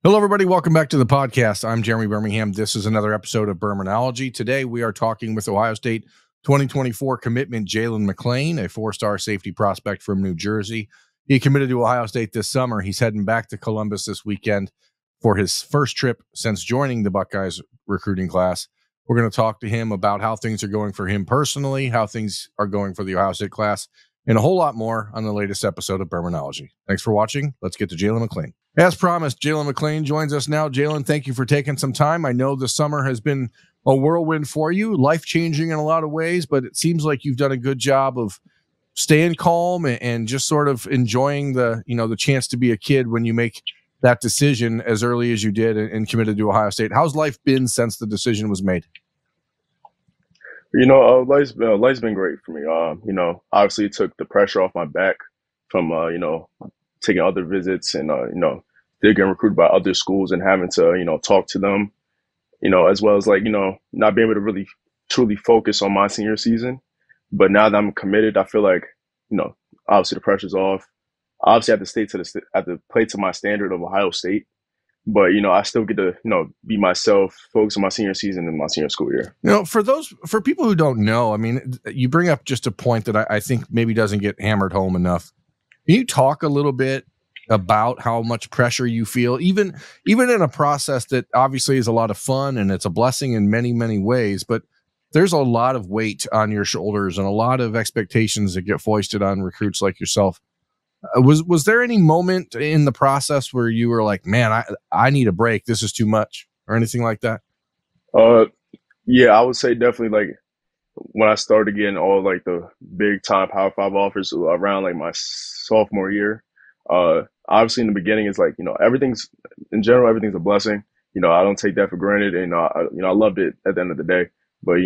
Hello, everybody. Welcome back to the podcast. I'm Jeremy Birmingham. This is another episode of Birminology. Today, we are talking with Ohio State 2024 commitment Jaylen McClain, a four-star safety prospect from New Jersey. He committed to Ohio State this summer. He's heading back to Columbus this weekend for his first trip since joining the Buckeyes recruiting class. We're going to talk to him about how things are going for him personally, how things are going for the Ohio State class, and a whole lot more on the latest episode of Birminology. Thanks for watching. Let's get to Jaylen McClain. As promised, Jaylen McClain joins us now. Jaylen, thank you for taking some time. I know the summer has been a whirlwind for you, life-changing in a lot of ways, but it seems like you've done a good job of staying calm and just sort of enjoying the chance to be a kid when you make that decision as early as you did and committed to Ohio State. How's life been since the decision was made? Life's been great for me. Obviously it took the pressure off my back from, taking other visits and, they're getting recruited by other schools and having to, talk to them, as well as not being able to really truly focus on my senior season. But now that I'm committed, I feel like, obviously the pressure's off. Obviously I have to play to my standard of Ohio State. But, I still get to, be myself, focus on my senior season and my senior school year. For people who don't know, I mean, you bring up just a point that I think maybe doesn't get hammered home enough. Can you talk a little bit about how much pressure you feel, even in a process that obviously is a lot of fun and it's a blessing in many, many ways, but there's a lot of weight on your shoulders and a lot of expectations that get foisted on recruits like yourself. Was there any moment in the process where you were like, man, I need a break, this is too much, or anything like that? Yeah, I would say definitely when I started getting all the big time Power 5 offers around my sophomore year. Obviously in the beginning it's everything's a blessing. I don't take that for granted, and I loved it at the end of the day. But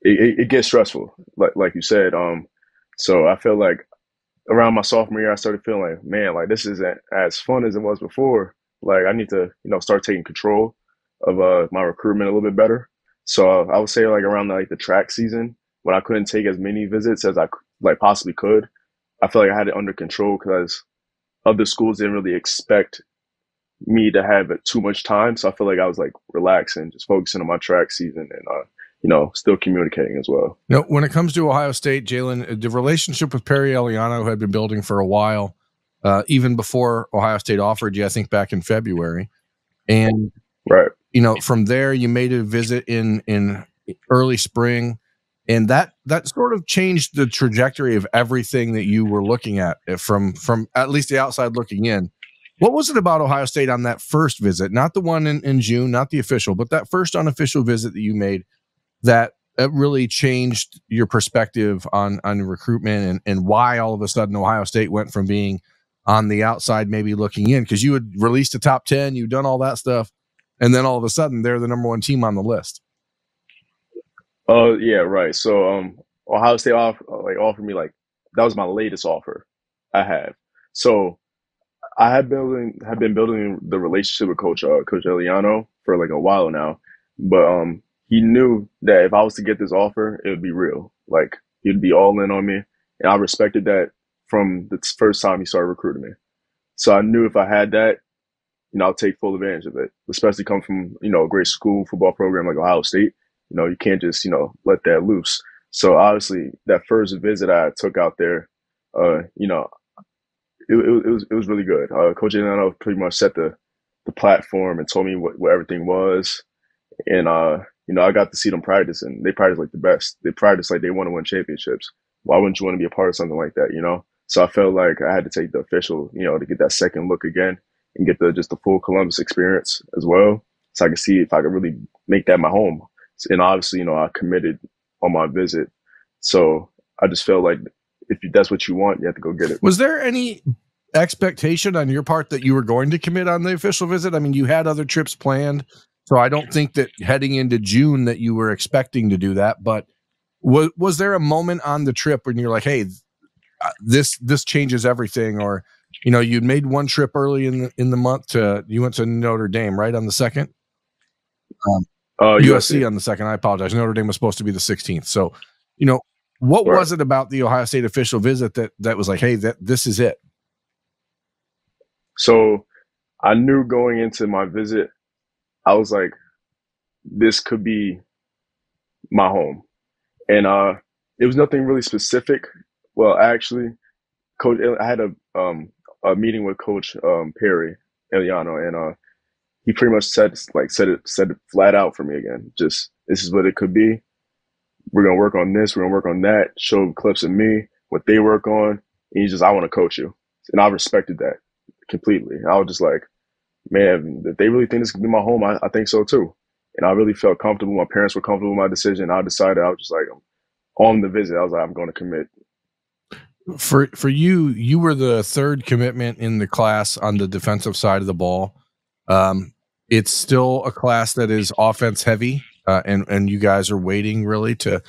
it gets stressful, like you said. So I feel like around my sophomore year I started feeling man, this isn't as fun as it was before. I need to start taking control of my recruitment a little bit better. So I would say around the track season, when I couldn't take as many visits as I possibly could, I felt like I had it under control because other schools didn't really expect me to have too much time. So I feel like I was relaxing, just focusing on my track season and still communicating as well. When it comes to Ohio State, Jaylen, the relationship with Perry Eliano had been building for a while, even before Ohio State offered you, I think back in February. And right. From there, you made a visit in early spring, and that sort of changed the trajectory of everything that you were looking at from at least the outside looking in. What was it about Ohio State on that first visit, not the one in June, not the official, but that first unofficial visit that you made that really changed your perspective on recruitment and why all of a sudden Ohio State went from being on the outside, maybe looking in, because you had released a top 10, you'd done all that stuff. And then all of a sudden, they're the number one team on the list. Yeah, right. So, Ohio State offered me that was my latest offer I had. So, I have been building the relationship with Coach Eliano for a while now, but he knew that if I was to get this offer, it would be real. He'd be all in on me, and I respected that from the first time he started recruiting me. So I knew if I had that, I'll take full advantage of it, especially come from, a great school football program like Ohio State. You can't just, let that loose. So obviously that first visit I took out there, it was really good. Coach Eliano pretty much set the platform and told me what everything was. And, I got to see them practice, and they practice like the best. They practice like they want to win championships. Why wouldn't you want to be a part of something like that, So I felt like I had to take the official, to get that second look again and get the full Columbus experience as well. So I could see if I could really make that my home. And obviously, I committed on my visit. So I just felt like if that's what you want, you have to go get it. Was there any expectation on your part that you were going to commit on the official visit? I mean, you had other trips planned, so I don't think that heading into June that you were expecting to do that. But was there a moment on the trip when you're like, hey, this changes everything? Or, you'd made one trip early in the month you went to Notre Dame, right, on the 2nd? USC on the 2nd. I apologize. Notre Dame was supposed to be the 16th. So, what was it about the Ohio State official visit that was like, hey, this is it? So I knew going into my visit, I was like, this could be my home. And it was nothing really specific. Well, actually, coach, I had a meeting with Coach Perry Eliano, and he pretty much said it flat out for me again. Just this is what it could be. We're gonna work on this. We're gonna work on that. Show clips of me, what they work on. And he's just, I want to coach you, and I respected that completely. I was just like, man, if they really think this could be my home, I think so too. And I really felt comfortable. My parents were comfortable with my decision. I decided, I was just like, on the visit, I was like, I'm going to commit. For you, you were the third commitment in the class on the defensive side of the ball. It's still a class that is offense heavy, and you guys are waiting really to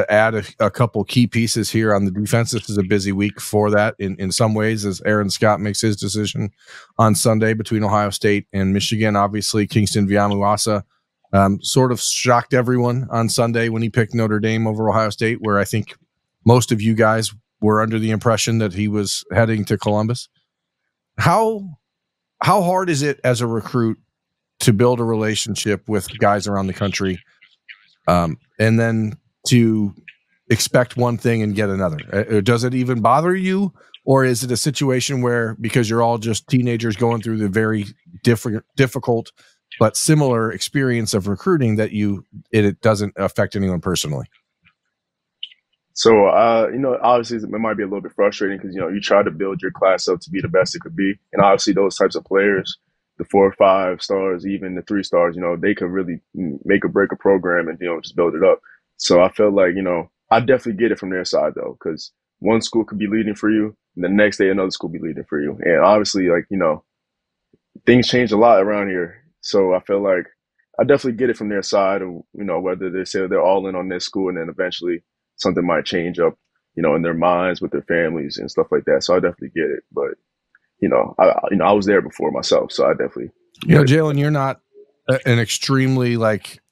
add a couple key pieces here on the defense. This is a busy week for that in some ways, as Aaron Scott makes his decision on Sunday between Ohio State and Michigan. Obviously, Kingston Viamuasa sort of shocked everyone on Sunday when he picked Notre Dame over Ohio State, where I think most of you guys were under the impression that he was heading to Columbus. How hard is it as a recruit to build a relationship with guys around the country, and then to expect one thing and get another? Does it even bother you, or is it a situation where, because you're all just teenagers going through the very difficult but similar experience of recruiting, that it doesn't affect anyone personally? So, obviously it might be a little bit frustrating because, you try to build your class up to be the best it could be. And obviously those types of players, the 4 or 5 stars, even the 3 stars, they could really make or break a program and, just build it up. So I felt like, I definitely get it from their side though, because one school could be leading for you and the next day another school be leading for you. And obviously, like, things change a lot around here. So I feel like I definitely get it from their side of, whether they say they're all in on this school and then eventually something might change up, in their minds with their families and stuff like that. So I definitely get it. But, I was there before myself. So I definitely, Jaylen, you're not an extremely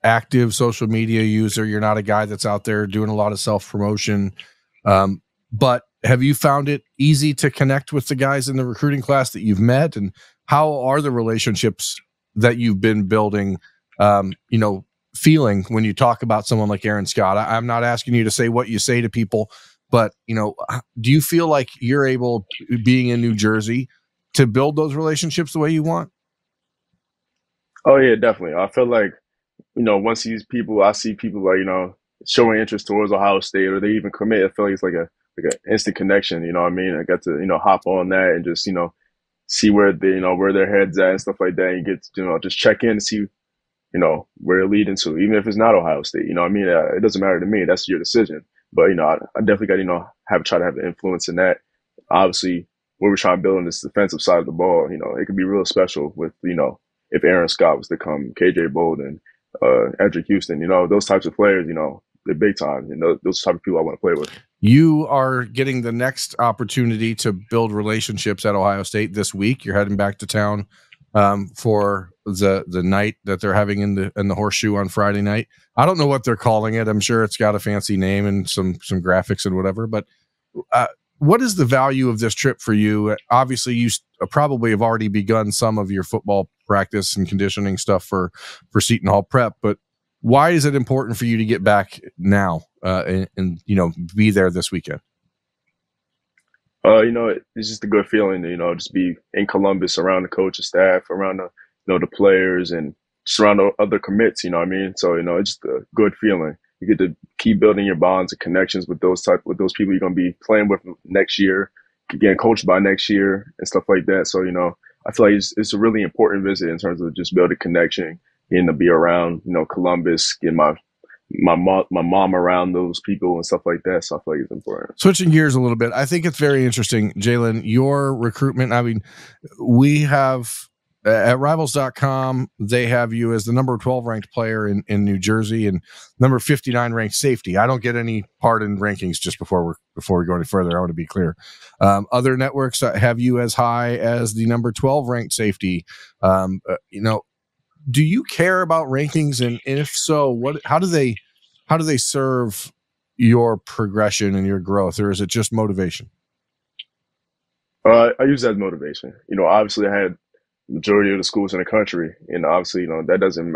active social media user. You're not a guy that's out there doing a lot of self-promotion. But have you found it easy to connect with the guys in the recruiting class that you've met? And how are the relationships that you've been building, feeling when you talk about someone like Aaron Scott? I'm not asking you to say what you say to people, but, do you feel like you're able, being in New Jersey, to build those relationships the way you want? Oh yeah, definitely. I feel like, once I see people showing interest towards Ohio State or they even commit, I feel like it's like an instant connection. You know what I mean? I got to, hop on that and just, see where they, where their heads at and stuff like that. And you get to, just check in and see, where they're leading to, even if it's not Ohio State. You know what I mean? It doesn't matter to me. That's your decision. But, I definitely got to, try to have an influence in that. Obviously, what we're trying to build on this defensive side of the ball, it could be real special with, if Aaron Scott was to come, KJ Bolden, Edric Houston, those types of players, they're big time. Those type of people I want to play with. You are getting the next opportunity to build relationships at Ohio State this week. You're heading back to town for the night that they're having in the Horseshoe on Friday night. I don't know what they're calling it. I'm sure it's got a fancy name and some graphics and whatever, but what is the value of this trip for you? Obviously, you probably have already begun some of your football practice and conditioning stuff for Seton Hall Prep, but why is it important for you to get back now and be there this weekend? It's just a good feeling to, just be in Columbus around the coaching staff, around the players and just around the other commits, you know what I mean? So, it's just a good feeling. You get to keep building your bonds and connections with those people you're going to be playing with next year, getting coached by next year and stuff like that. So, I feel like it's a really important visit in terms of just building connection, getting to be around, Columbus, getting my mom around those people and stuff like that. So I feel like it's important. Switching gears a little bit, I think it's very interesting, Jaylen, your recruitment. I mean, we have at rivals.com, they have you as the number 12 ranked player in New Jersey and number 59 ranked safety. I don't get any part in rankings just before we go any further. I want to be clear. Other networks have you as high as the number 12 ranked safety. Do you care about rankings? And if so, how do they serve your progression and your growth, or is it just motivation? I use that as motivation. Obviously I had majority of the schools in the country. And obviously, that doesn't,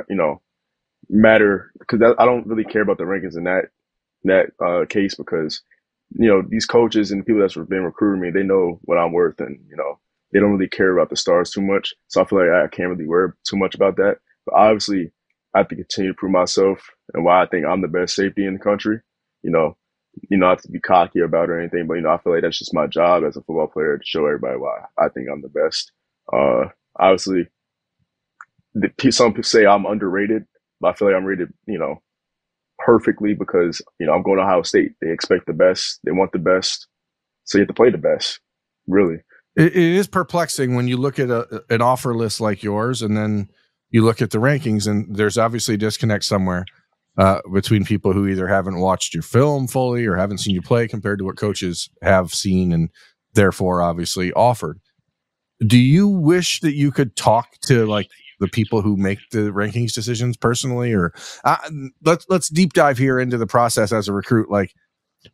matter because I don't really care about the rankings in that case because, these coaches and the people that's been recruiting me, they know what I'm worth and, they don't really care about the stars too much. So I feel like I can't really worry too much about that. But obviously, I have to continue to prove myself and why I think I'm the best safety in the country. Not have to be cocky about it or anything, but I feel like that's just my job as a football player to show everybody why I think I'm the best. Obviously, some people say I'm underrated, but I feel like I'm rated, perfectly because I'm going to Ohio State. They expect the best, they want the best, so you have to play the best. Really, it is perplexing when you look at an offer list like yours, and then you look at the rankings, and there's obviously a disconnect somewhere between people who either haven't watched your film fully or haven't seen you play compared to what coaches have seen and therefore obviously offered. Do you wish that you could talk to like the people who make the rankings decisions personally, or let's deep dive here into the process as a recruit? Like,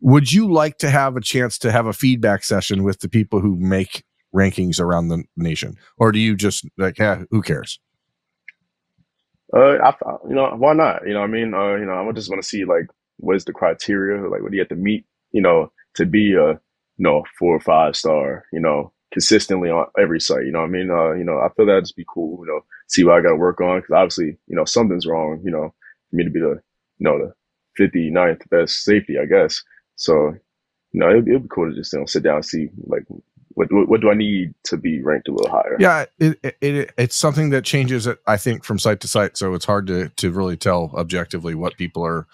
would you like to have a chance to have a feedback session with the people who make rankings around the nation, or do you just like, who cares? Why not? I mean, I just want to see like what's the criteria, like what do you have to meet, to be a, 4 or 5 star, consistently on every site. You know what I mean? I feel that'd just be cool. See what I got to work on because obviously, something's wrong. For me to be the, the 59th best safety, I guess. So, it'd be cool to just sit down and see like what do I need to be ranked a little higher? Yeah, it's something that changes, I think, from site to site. So it's hard to really tell objectively what people are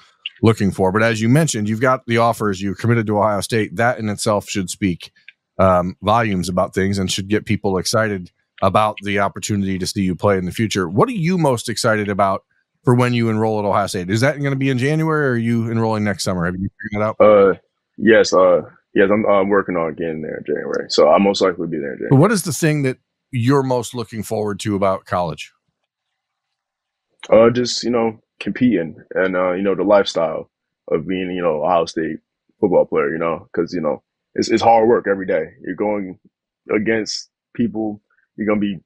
looking for. But as you mentioned, you've got the offers. You committed to Ohio State. That in itself should speak volumes about things and should get people excited about the opportunity to see you play in the future. What are you most excited about for when you enroll at Ohio State? Is that going to be in January, or are you enrolling next summer? Have you figured that out? Yes. Yes, I'm working on getting there in January, so I'll most likely be there in January. What is the thing that you're most looking forward to about college? Just competing and the lifestyle of being Ohio State football player. Because it's hard work every day. You're going against people. You're gonna be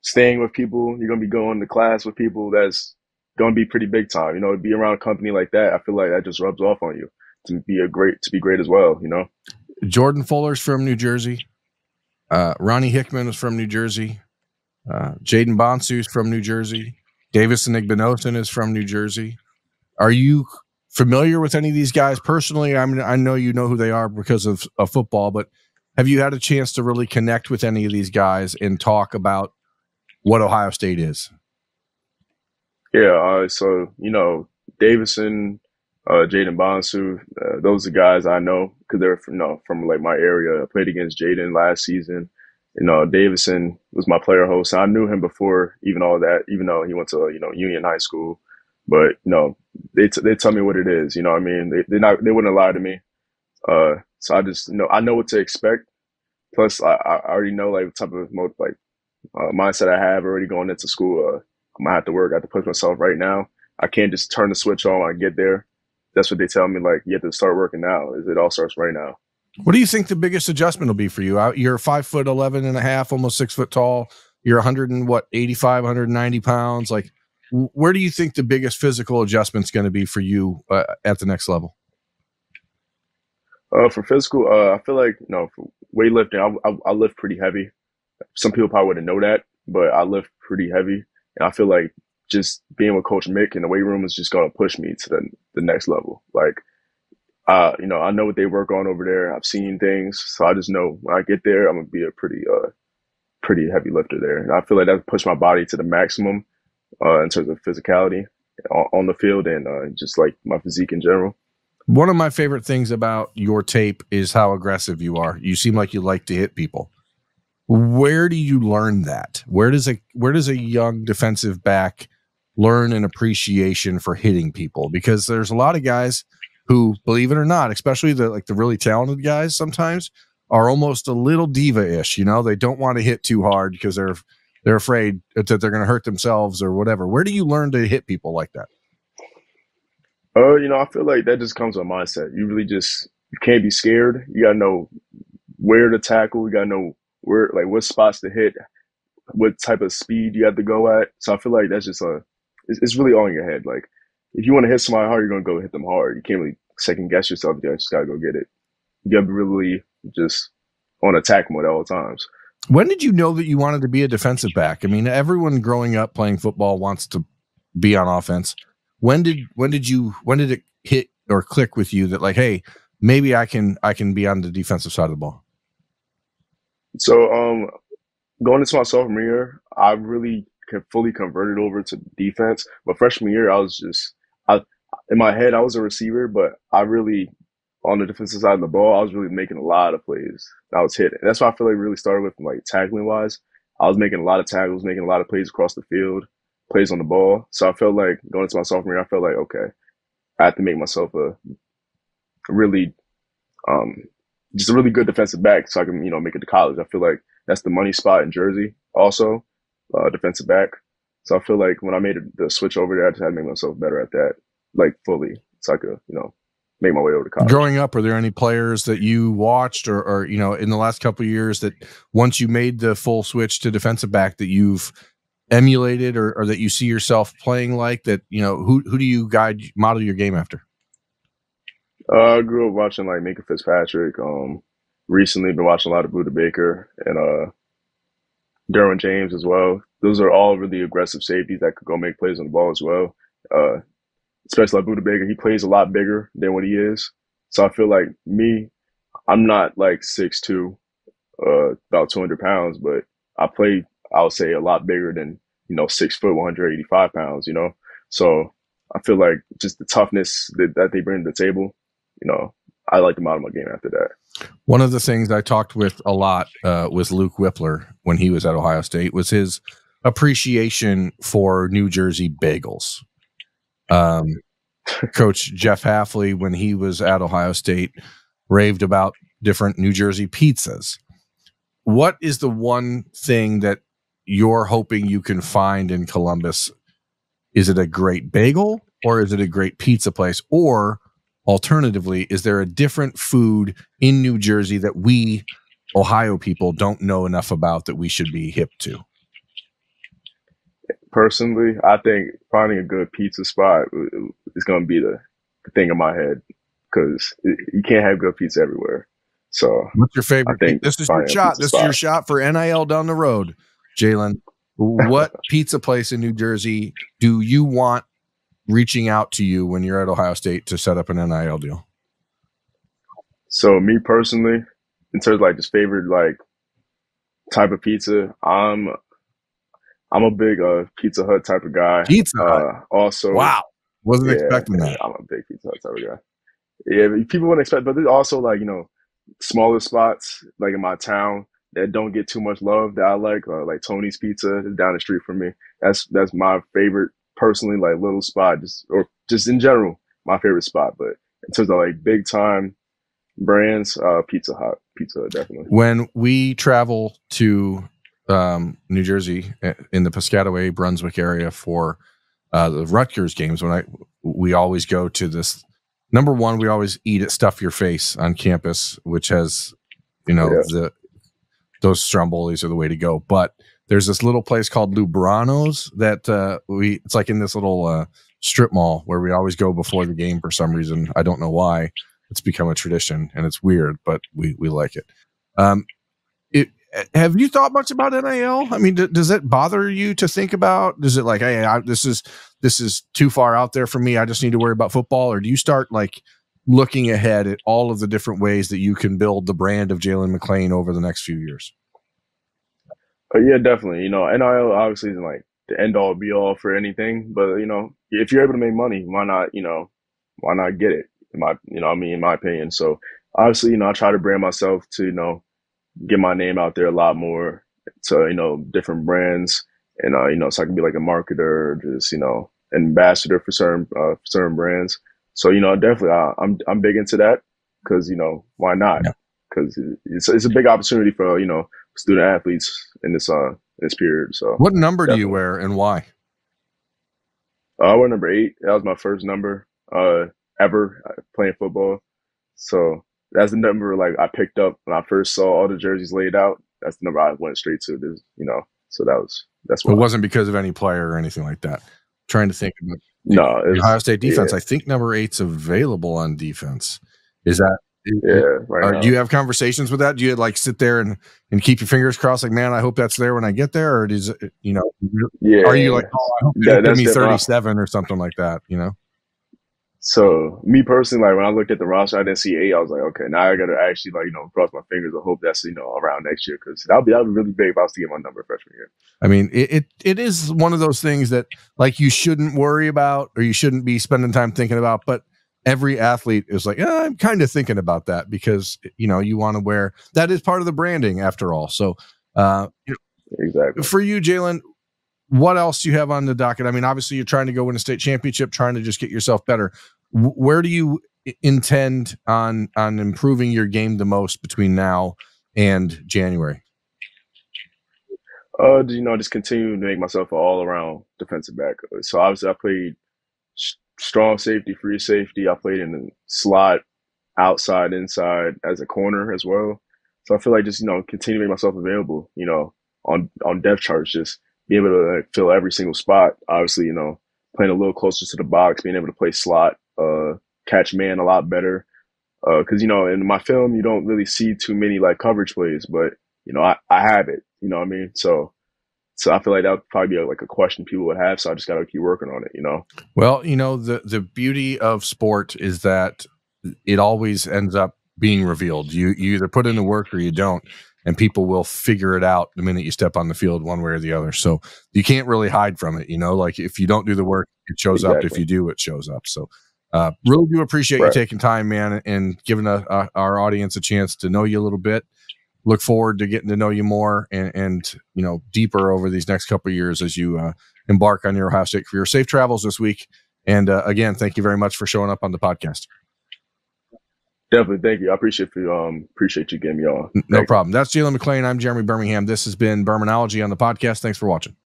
staying with people. You're gonna be going to class with people. That's gonna be pretty big time. Be around a company like that. I feel like that just rubs off on you. To be great as well, Jordan Fuller's from New Jersey. Ronnie Hickman is from New Jersey. Jaden Bonsu's from New Jersey. Davison Igbinosun is from New Jersey. Are you familiar with any of these guys personally? I mean, I know you know who they are because of football, but have you had a chance to really connect with any of these guys and talk about what Ohio State is? Yeah, so Davison, Jaden Bonsu, those are guys I know because they're from like my area. I played against Jaden last season. Davison was my player host. I knew him before even all that, even though he went to Union High School. But they tell me what it is. I mean, they wouldn't lie to me. So I just I know what to expect. Plus, I already know like the type of mindset I have already going into school. I'm gonna have to work. I have to push myself right now. I can't just turn the switch on when I get there. That's what they tell me. Like, you have to start working now. It all starts right now. What do you think the biggest adjustment will be for you? You're 5'11 and a half, almost 6 foot tall. You're 85, 190 pounds. Like, where do you think the biggest physical adjustment is going to be for you at the next level? For physical, I feel like, for weightlifting, I lift pretty heavy. Some people probably wouldn't know that, but I lift pretty heavy. And I feel like just being with Coach Mick in the weight room is just going to push me to the next level. Like, I know what they work on over there. I've seen things. So I just know when I get there, I'm going to be a pretty heavy lifter there. And I feel like that pushed my body to the maximum in terms of physicality on the field and just like my physique in general. One of my favorite things about your tape is how aggressive you are. You seem like you like to hit people. Where do you learn that? Where does a young defensive back learn an appreciation for hitting people? Because there's a lot of guys who, believe it or not, especially the really talented guys, sometimes are almost a little diva-ish. They don't want to hit too hard because they're afraid that they're going to hurt themselves or whatever. Where do you learn to hit people like that? I feel like that just comes with mindset. You can't be scared. You gotta know where to tackle. You gotta know what spots to hit, what type of speed you have to go at. So I feel like that's just it's really all in your head. Like if you want to hit somebody hard, you're gonna go hit them hard. You can't really second guess yourself. You just gotta go get it. You gotta be really just on attack mode at all times. When did you know that you wanted to be a defensive back? I mean, everyone growing up playing football wants to be on offense. When did it hit or click with you that like, hey, maybe I can be on the defensive side of the ball? So going into my sophomore year, I really fully converted over to defense. But freshman year, I in my head I was a receiver, but I really on the defensive side of the ball, I was really making a lot of plays. I was hitting. That's why I feel like it really started with like tackling wise. I was making a lot of tackles, making a lot of plays across the field, plays on the ball. So I felt like going into my sophomore year, I felt like okay, I have to make myself a really um just a really good defensive back so I can make it to college. I feel like that's the money spot in Jersey also, defensive back. So I feel like when I made the switch over there, I just had to make myself better at that, like fully, so I could make my way over to college. Growing up, are there any players that you watched or in the last couple of years that once you made the full switch to defensive back that you've emulated or that you see yourself playing like that? Who do you model your game after? I grew up watching like Minka Fitzpatrick. Recently been watching a lot of Buda Baker and Derwin James as well. Those are all really aggressive safeties that could go make plays on the ball as well. Especially like Buda Baker, he plays a lot bigger than what he is. So I feel like I'm not like 6'2", about 200 pounds, but I would say a lot bigger than 6 foot, 185 pounds. So I feel like just the toughness that they bring to the table. I like to model my game after that. One of the things I talked with a lot with Luke Whippler when he was at Ohio State was his appreciation for New Jersey bagels. Coach Jeff Hafley, when he was at Ohio State, raved about different New Jersey pizzas. What is the one thing that you're hoping you can find in Columbus? Is it a great bagel or is it a great pizza place? Or alternatively, is there a different food in New Jersey that we Ohio people don't know enough about that we should be hip to? Personally, I think finding a good pizza spot is going to be the thing in my head because you can't have good pizza everywhere. So, what's your favorite? This is your shot. This is your shot for NIL down the road, Jaylen. What pizza place in New Jersey do you want reaching out to you when you're at Ohio State to set up an NIL deal? So, me personally, in terms of like just favorite like type of pizza, I'm a big Pizza Hut type of guy. Pizza Hut. Also, wow, wasn't expecting that. I'm a big Pizza Hut type of guy. Yeah, people wouldn't expect, but there's also like smaller spots like in my town that don't get too much love that I like Tony's Pizza is down the street from me. That's my favorite personally, like little spot, just in general, my favorite spot. But in terms of like big time brands, Pizza Hut definitely. When we travel to New Jersey in the Piscataway, Brunswick area for the Rutgers games, we always go to this. Number one, we always eat at Stuff Your Face on campus, which has, those strombolis are the way to go. But there's this little place called Lubrano's that it's like in this little strip mall where we always go before the game for some reason. I don't know why. It's become a tradition and it's weird, but we like it. Have you thought much about NIL? I mean, does it bother you to think about? Does it like, hey, this is too far out there for me, I just need to worry about football? Or do you start like looking ahead at all of the different ways that you can build the brand of Jaylen McClain over the next few years? Yeah, definitely. NIL obviously isn't like the end all be all for anything, but if you're able to make money, why not get it? In my opinion. So obviously, I try to brand myself to, get my name out there a lot more to, different brands and, so I can be like a marketer, just, ambassador for certain brands. So, definitely I'm big into that because, why not? Because it's a big opportunity for, student athletes in this period. So what number definitely. Do you wear and why? I wear number 8. That was my first number ever playing football. So that's the number like I picked up when I first saw all the jerseys laid out. That's the number I went straight to. So that's It why. wasn't because of any player or anything like that. Trying to think about No, the Ohio State defense. yeah, I think number 8's available on defense. Is that? right Do you now. have conversations with that? Do you like sit there and keep your fingers crossed? Like, man, I hope that's there when I get there, or does you know? Yeah, Are you like, oh, I hope they don't give that's me definitely. 37 or something like that? You know? So me personally, like when I looked at the roster, I didn't see 8. I was like, okay, now I got to actually like cross my fingers and hope that's around next year, because that'd be really big if I was to get my number freshman year. I mean, it is one of those things that like you shouldn't worry about, or you shouldn't be spending time thinking about, but every athlete is like, I'm kind of thinking about that, because you want to wear, that is part of the branding after all. So Exactly. for you, Jaylen, what else do you have on the docket? I mean, obviously you're trying to go win a state championship, trying to just get yourself better. Where do you intend on improving your game the most between now and January? Just continue to make myself an all-around defensive back. So obviously I played strong safety, free safety. I played in the slot, outside, inside, as a corner as well. So I feel like just continue to make myself available. On depth charts, just be able to like, fill every single spot. Obviously, playing a little closer to the box, being able to play slot, catch man a lot better. Because in my film you don't really see too many like coverage plays, but I have it. You know what I mean? So I feel like that would probably be like a question people would have. So I just got to keep working on it. Well, the beauty of sport is that it always ends up being revealed. You either put in the work or you don't, and people will figure it out the minute you step on the field, one way or the other. So you can't really hide from it. Like if you don't do the work, it shows up. If you do, it shows up. So really do appreciate you taking time, man, and giving our audience a chance to know you a little bit. Look forward to getting to know you more and deeper over these next couple of years as you embark on your Ohio State career. Safe travels this week. And again, thank you very much for showing up on the podcast. Definitely. Thank you. I appreciate you getting me on. No problem. That's Jaylen McClain. I'm Jeremy Birmingham. This has been Birminology on the podcast. Thanks for watching.